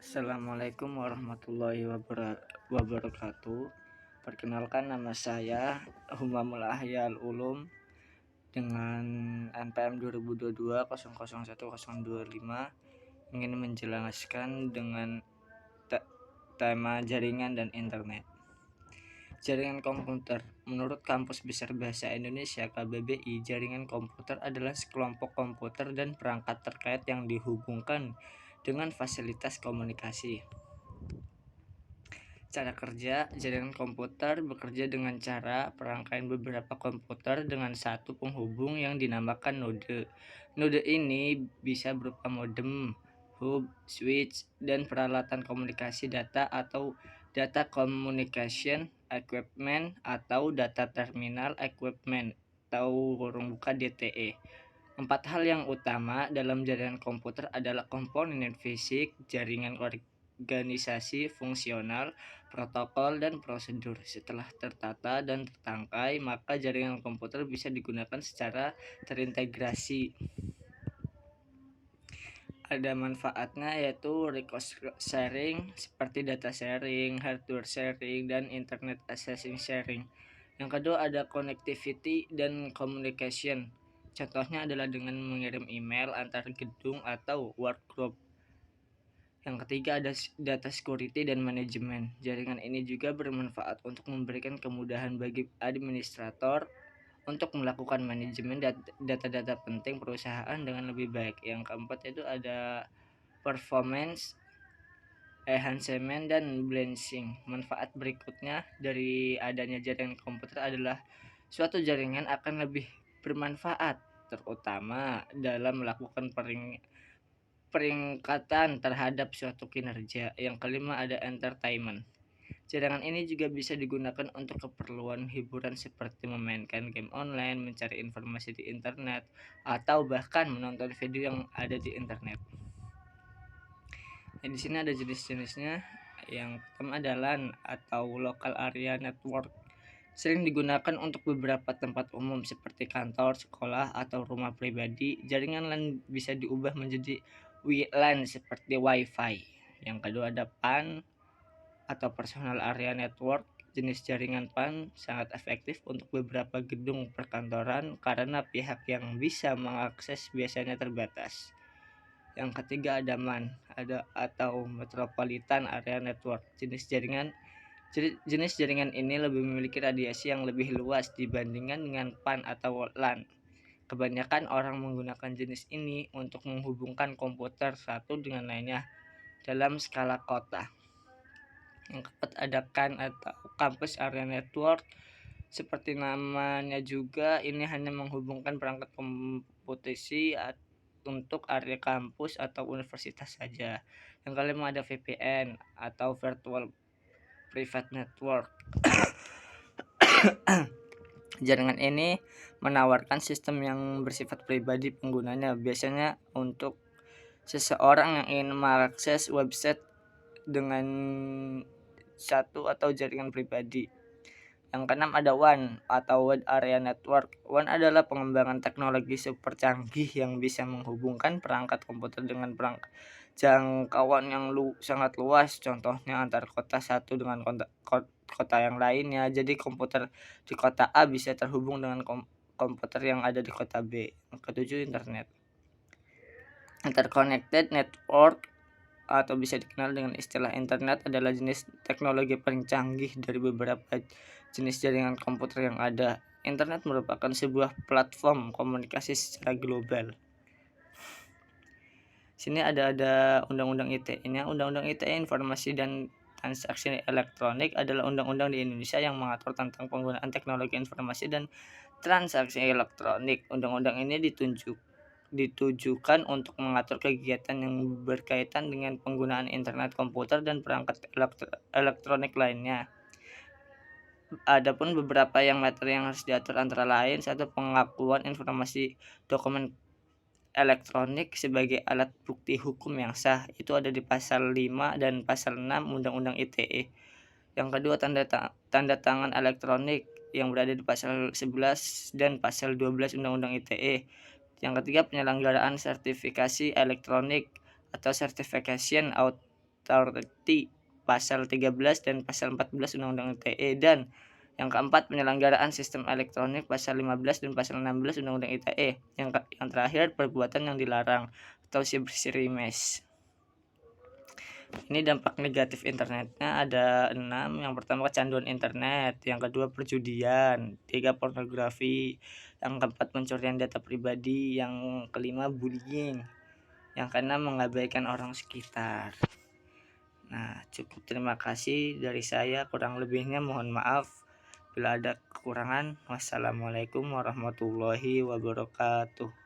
Assalamualaikum warahmatullahi wabarakatuh. Perkenalkan, nama saya Humamul Ahyal Ulum dengan NPM 2022 001025 ingin menjelaskan dengan tema jaringan dan internet. Jaringan komputer. Menurut Kampus Besar Bahasa Indonesia (KBBI), jaringan komputer adalah sekelompok komputer dan perangkat terkait yang dihubungkan dengan fasilitas komunikasi. Cara kerja. Jaringan komputer bekerja dengan cara perangkaian beberapa komputer dengan satu penghubung yang dinamakan node. Node ini bisa berupa modem, hub, switch, dan peralatan komunikasi data atau data communication equipment atau data terminal equipment atau DTE. 4 hal yang utama dalam jaringan komputer adalah komponen fisik, jaringan organisasi, fungsional, protokol, dan prosedur. Setelah tertata dan tertangkai, maka jaringan komputer bisa digunakan secara terintegrasi. Ada manfaatnya yaitu resource sharing seperti data sharing, hardware sharing, dan internet accessing sharing. Yang kedua ada connectivity dan communication. Contohnya adalah dengan mengirim email antar gedung atau workgroup. Yang ketiga ada data security dan manajemen. Jaringan ini juga bermanfaat untuk memberikan kemudahan bagi administrator untuk melakukan manajemen data-data penting perusahaan dengan lebih baik. Yang keempat itu ada performance enhancement dan balancing. Manfaat berikutnya dari adanya jaringan komputer adalah suatu jaringan akan lebih bermanfaat, terutama dalam melakukan peringkatan terhadap suatu kinerja. Yang kelima ada entertainment. Jaringan ini juga bisa digunakan untuk keperluan hiburan seperti memainkan game online, mencari informasi di internet, atau bahkan menonton video yang ada di internet. Di sini ada jenis-jenisnya. Yang pertama ada LAN atau Local Area Network. Sering digunakan untuk beberapa tempat umum seperti kantor, sekolah, atau rumah pribadi. Jaringan LAN bisa diubah menjadi WLAN seperti Wi-Fi. Yang kedua ada PAN atau Personal Area Network. Jenis jaringan PAN sangat efektif untuk beberapa gedung perkantoran karena pihak yang bisa mengakses biasanya terbatas. Yang ketiga ada MAN atau Metropolitan Area Network. Jenis jaringan ini lebih memiliki radiasi yang lebih luas dibandingkan dengan PAN atau LAN. Kebanyakan orang menggunakan jenis ini untuk menghubungkan komputer satu dengan lainnya dalam skala kota. Yang keempat ada CAN atau Campus Area Network. Seperti namanya juga, ini hanya menghubungkan perangkat komputasi untuk area kampus atau universitas saja. Yang kelima ada VPN atau Virtual Private Network. Jaringan ini menawarkan sistem yang bersifat pribadi penggunanya, biasanya untuk seseorang yang ingin mengakses website dengan satu atau jaringan pribadi. Yang keenam ada WAN atau Wide Area Network. WAN adalah pengembangan teknologi super canggih yang bisa menghubungkan perangkat komputer dengan perangkat jangkauan yang sangat luas, contohnya antar kota satu dengan kota yang lainnya. Jadi komputer di kota A bisa terhubung dengan komputer yang ada di kota B. Yang ketujuh internet. Interconnected network atau bisa dikenal dengan istilah internet adalah jenis teknologi paling canggih dari beberapa jenis jaringan komputer yang ada. Internet merupakan sebuah platform komunikasi secara global. Sini ada undang-undang ITE-nya. Undang-undang ITE Informasi dan Transaksi Elektronik adalah undang-undang di Indonesia yang mengatur tentang penggunaan teknologi informasi dan transaksi elektronik. Undang-undang ini ditujukan untuk mengatur kegiatan yang berkaitan dengan penggunaan internet, komputer, dan perangkat elektronik lainnya. Adapun beberapa materi yang harus diatur antara lain satu, pengakuan informasi dokumen elektronik sebagai alat bukti hukum yang sah, itu ada di pasal 5 dan pasal 6 Undang-Undang ITE. Yang kedua, tanda tangan elektronik yang berada di pasal 11 dan pasal 12 Undang-Undang ITE. Yang ketiga, penyelenggaraan sertifikasi elektronik atau certification Authority pasal 13 dan pasal 14 Undang-Undang ITE, dan yang keempat penyelenggaraan sistem elektronik pasal 15 dan pasal 16 Undang-Undang ITE. Yang terakhir perbuatan yang dilarang atau cyberscrimes. Ini dampak negatif internetnya ada 6. Yang pertama kecanduan internet, yang kedua perjudian, 3 pornografi, yang keempat pencurian data pribadi, yang kelima bullying, yang keenam mengabaikan orang sekitar. Nah, cukup, terima kasih dari saya, kurang lebihnya mohon maaf. Bila ada kekurangan, wassalamualaikum warahmatullahi wabarakatuh.